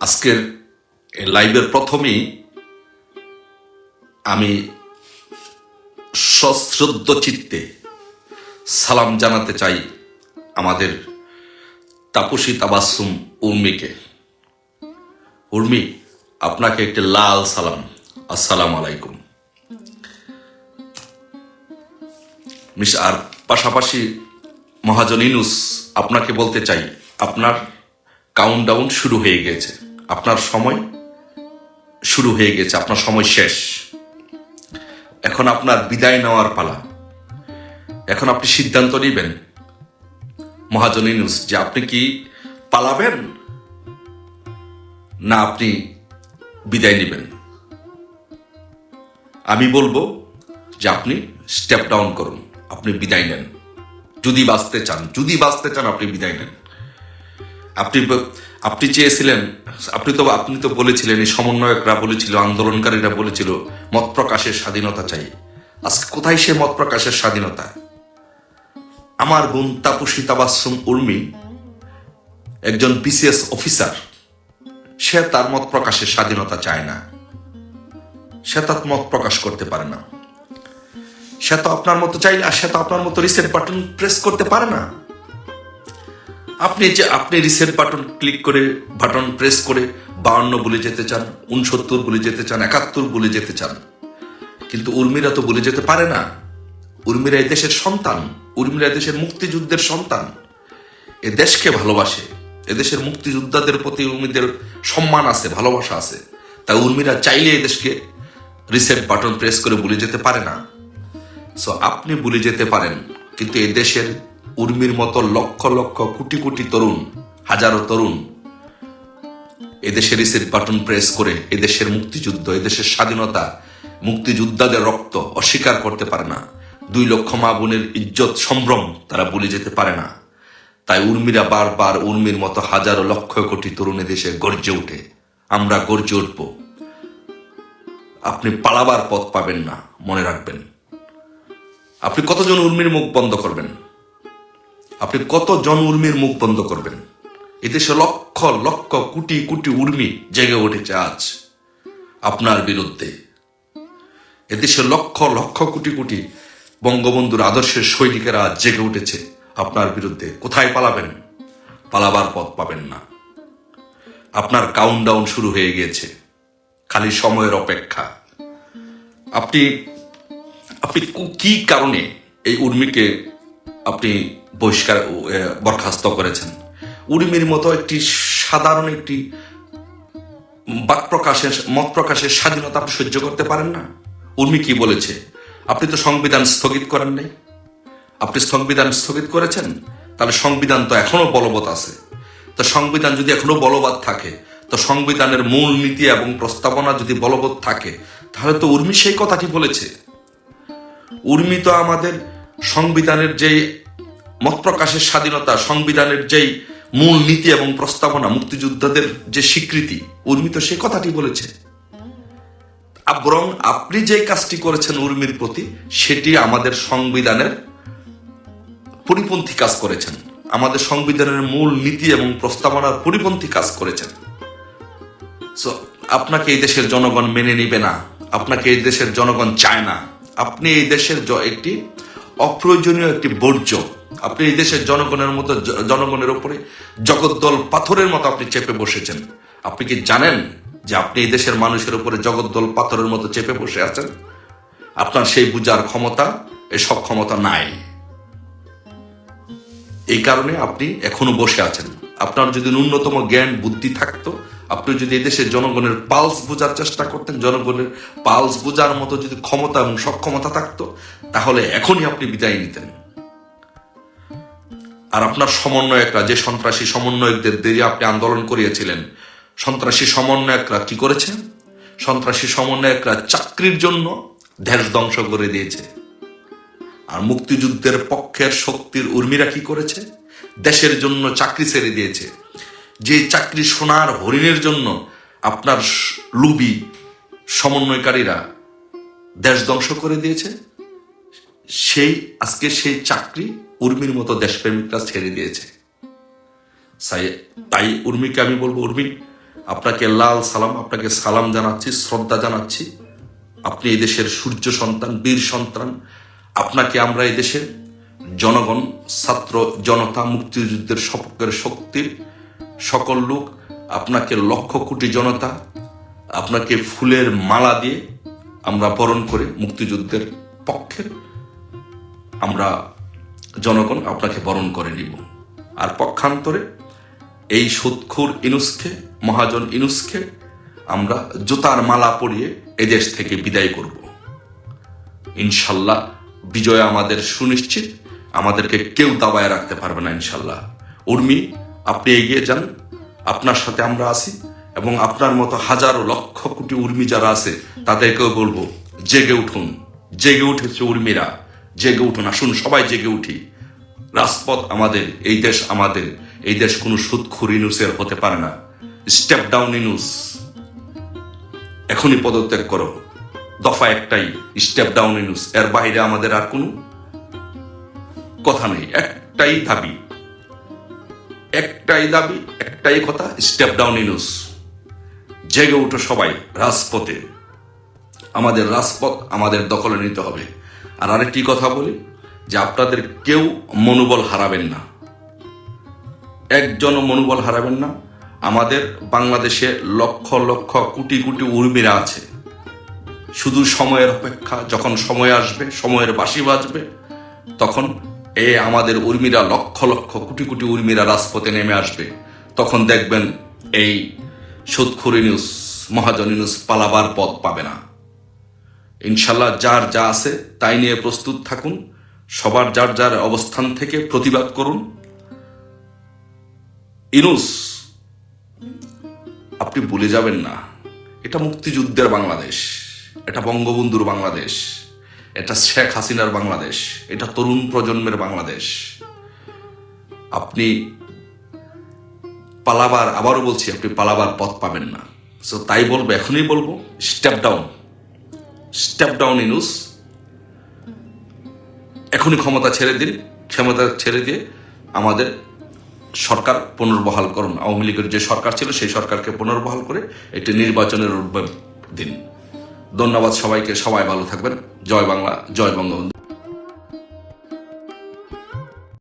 আজকের লাইভের প্রথমেই আমি সশ্রদ্ধ চিত্তে সালাম জানাতে চাই আমাদের তাপসী তাবাসসুম উর্মিকে। উর্মি, আপনাকে একটি লাল সালাম, আসসালামু আলাইকুম। আর পাশাপাশি মহাজন ইউনূস, আপনাকে বলতে চাই আপনার কাউন্টডাউন শুরু হয়ে গেছে, আপনার সময় শুরু হয়ে গেছে, আপনার সময় শেষ। এখন আপনার বিদায় নেওয়ার পালা। এখন আপনি সিদ্ধান্ত নেবেন মহাজন ইউনূস যে আপনি কি পালাবেন না আপনি বিদায় নেবেন। আমি বলবো যে আপনি স্টেপ ডাউন করুন, আপনি বিদায় নেন। যদি বাঁচতে চান আপনি বিদায় নেন। আপনি চেয়েছিলেন, আপনি তো বলেছিলেন, এই সমন্বয়করা বলেছিল, আন্দোলনকারীরা বলেছিল মত প্রকাশের স্বাধীনতা চাই। আজকে কোথায় সে মত প্রকাশের স্বাধীনতা? আমার বোন তাপসী তাবাসসুম উর্মি একজন বিসিএস অফিসার, সে তার মত প্রকাশের স্বাধীনতা চায় না, সে তার মত প্রকাশ করতে পারে না। সে তো আপনার মতো চাইলে, আর সে তো আপনার মতো রিসেট বাটন প্রেস করতে পারে না। আপনি রিসেট বাটন ক্লিক করে, বাটন প্রেস করে 52 বলে যেতে চান, 69 বলে যেতে চান, 71 বলে যেতে চান, কিন্তু উর্মিরা তো বলে যেতে পারে না। উর্মিরা এই দেশের সন্তান, উর্মিরা দেশের মুক্তিযুদ্ধের সন্তান, এ দেশকে ভালোবাসে, এদেশের মুক্তিযোদ্ধাদের প্রতি উর্মিদের সম্মান আছে, ভালোবাসা আছে। তাই উর্মিরা চাইলে এই দেশকে রিসেট বাটন প্রেস করে বলে যেতে পারে না। সো আপনি ভুলে যেতে পারেন, কিন্তু এই দেশের উর্মির মতো লক্ষ লক্ষ কোটি কোটি তরুণ, হাজারো তরুণ এদেশের রিসেট বাটন প্রেস করে এদেশের মুক্তিযুদ্ধ, এদেশের স্বাধীনতা, মুক্তিযোদ্ধাদের রক্ত অস্বীকার করতে পারে না। 2 লক্ষ মা বোনের ইজ্জত সম্ভ্রম তারা ভুলে যেতে পারে না। তাই উর্মিরা বারবার, উর্মির মতো হাজারো লক্ষ কোটি তরুণ এদেশে গর্জে উঠে, আমরা গর্জে উঠব। আপনি পালাবার পথ পাবেন না, মনে রাখবেন। আপনি কতজন উর্মির মুখ বন্ধ করবেন? আপনি কতজন উর্মির মুখ বন্ধ করবেন? এদেশে লক্ষ লক্ষ কোটি কোটি উর্মি জেগে উঠেছে আজ আপনার বিরুদ্ধে। এদেশে লক্ষ লক্ষ কোটি কোটি বঙ্গবন্ধুর আদর্শের সৈনিকেরা আজ জেগে উঠেছে আপনার বিরুদ্ধে। কোথায় পালাবেন? পালাবার পথ পাবেন না। আপনার কাউন্টডাউন শুরু হয়ে গিয়েছে, খালি সময়ের অপেক্ষা। আপনি কি কারণে এই উর্মিকে আপনি বরখাস্ত করেছেন? উর্মির মতো একটি সাধারণ একটি মত প্রকাশের স্বাধীনতা আপনি সহ্য করতে পারেন না? উর্মি কি বলেছে? আপনি তো সংবিধান স্থগিত করেন নাই। আপনি সংবিধান স্থগিত করেছেন, তাহলে সংবিধান তো এখনো বলবৎ আছে। তো সংবিধান যদি এখনো বলবৎ থাকে, তো সংবিধানের মূল নীতি এবং প্রস্তাবনা যদি বলবৎ থাকে, তাহলে তো উর্মি সেই কথাটি বলেছে। উর্মি তো আমাদের সংবিধানের যেই মত প্রকাশের স্বাধীনতা, সংবিধানের যেই মূল নীতি এবং প্রস্তাবনা, মুক্তিযোদ্ধাদের যে স্বীকৃতি, উর্মি তো সেই কথাটি বলেছে। বরং আপনি যে কাজটি করেছেন উর্মির প্রতি, সেটি আমাদের সংবিধানের পরিপন্থী কাজ করেছেন, আমাদের সংবিধানের মূল নীতি এবং প্রস্তাবনার পরিপন্থী কাজ করেছেন। সো আপনাকে এই দেশের জনগণ মেনে নিবে না, আপনাকে এই দেশের জনগণ চায় না। আপনি এই দেশের একটি অপ্রয়োজনীয় একটি বর্জ্য। আপনি এই দেশের জনগণের উপরে জগদ্দল পাথরের মতো আপনি চেপে বসেছেন। আপনি কি জানেন যে আপনি এই দেশের মানুষের উপরে জগদ্দল পাথরের মতো চেপে বসে আছেন? আপনার সেই বুঝার ক্ষমতা, এই সক্ষমতা নাই। এই কারণে আপনি এখনো বসে আছেন। আপনার যদি ন্যূনতম জ্ঞান বুদ্ধি থাকতো, আপনি যদি এদেশের জনগণের পালস বোঝার চেষ্টা করতেন, জনগণের পালস বোঝার মতো যদি ক্ষমতা এবং সক্ষমতা থাকতো, তাহলে এখনই আপনি বিদায় নিতেন। আর আপনার সমন্বয়করা, যে সন্ত্রাসী সমন্বয়কদের দিয়ে আপনি আন্দোলন করিয়েছিলেন, সন্ত্রাসী সমন্বয়করা কি করেছে? সন্ত্রাসী সমন্বয়করা চাকরির জন্য দেশ ধ্বংস করে দিয়েছে। আর মুক্তিযুদ্ধের পক্ষের শক্তির উর্মিরা কি করেছে? দেশের জন্য চাকরি ছেড়ে দিয়েছে। যে চাকরি সোনার হরিণের জন্য আপনার লুবি সমন্বয়কারীরা দেশ ধ্বংস করে দিয়েছে, আজকে সেই চাকরি উর্মির মতো দেশপ্রেমিকরা ছেড়ে দিয়েছে। তাই উর্মিকে আমি বলবো, উর্মি আপনাকে লাল সালাম, আপনাকে সালাম জানাচ্ছি, শ্রদ্ধা জানাচ্ছি। আপনি এই দেশের সূর্য সন্তান, বীর সন্তান। আপনাকে আমরা এই দেশের জনগণ, ছাত্র জনতা, মুক্তিযুদ্ধের সপক্ষের শক্তির সকল লোক, আপনাকে লক্ষ কোটি জনতা, আপনাকে ফুলের মালা দিয়ে আমরা বরণ করে, মুক্তিযুদ্ধের পক্ষের আমরা জনগণ আপনাকে বরণ করে নিব। আর পক্ষান্তরে এই সুদখোর ইনুসকে, মহাজন ইনুসকে আমরা জুতার মালা পরিয়ে এদেশ থেকে বিদায় করব। ইনশাল্লাহ বিজয় আমাদের সুনিশ্চিত, আমাদেরকে কেউ দাবায় রাখতে পারবে না ইনশাল্লাহ। উর্মি, আপনি এগিয়ে যান, আপনার সাথে আমরা আছি, এবং আপনার মতো হাজারো লক্ষ কোটি উর্মি যারা আছে তাদেরকেও বলবো, জেগে উঠুন। জেগে উঠেছে উর্মিরা, জেগে উঠুন, আসুন সবাই জেগে উঠি। রাজপথ আমাদের, এই দেশ আমাদের, এই দেশ কোনো সুদখোর ইনুসের হতে পারে না। স্টেপ ডাউন ইনুস, এখনই পদত্যাগ করো। দফা একটাই, স্টেপ ডাউন ইনুস। এর বাইরে আমাদের আর কোনো কথা নেই। একটাই দাবি, একটাই দাবি, একটাই কথা, স্টেপ ডাউন ইনুস। জেগে উঠো সবাই রাজপথে। আমাদের রাজপথ আমাদের দখলে নিতে হবে। আর আরেকটি কথা বলি, যে আপনাদের কেউ মনোবল হারাবেন না, একজনও মনোবল হারাবেন না। আমাদের বাংলাদেশে লক্ষ লক্ষ কোটি কোটি উর্মিরা আছে, শুধু সময়ের অপেক্ষা। যখন সময় আসবে, সময়ের বাঁশি বাজবে, তখন আমাদের উর্মিরা, লক্ষ লক্ষ কোটি কোটি উর্মিরা রাজপথে নেমে আসবে। তখন দেখবেন এই সুদখোর ইনুস, মহাজন ইনুস পালাবার পথ পাবে না। ইনশাল্লাহ যার যা আছে তাই নিয়ে প্রস্তুত থাকুন। সবার যার যার অবস্থান থেকে প্রতিবাদ করুন। ইনুস, আপনি ভুলে যাবেন না, এটা মুক্তিযুদ্ধের বাংলাদেশ, এটা বঙ্গবন্ধুর বাংলাদেশ, এটা শেখ হাসিনার বাংলাদেশ, এটা তরুণ প্রজন্মের বাংলাদেশ। আপনি পালাবার, আবারও বলছি, আপনি পালাবার পথ পাবেন না। সো তাই বলবো, এখনই বলবো, step down, step down Yunus. এখনই ক্ষমতা ছেড়ে দিন, ক্ষমতা ছেড়ে দিয়ে আমাদের সরকার পুনর্বহাল করুন। আওয়ামী লীগের যে সরকার ছিল সেই সরকারকে পুনর্বহাল করে একটি নির্বাচনের রূপ দিন। ধন্যবাদ সবাইকে, সবাই ভালো থাকবেন। জয় বাংলা, জয় বঙ্গবন্ধু।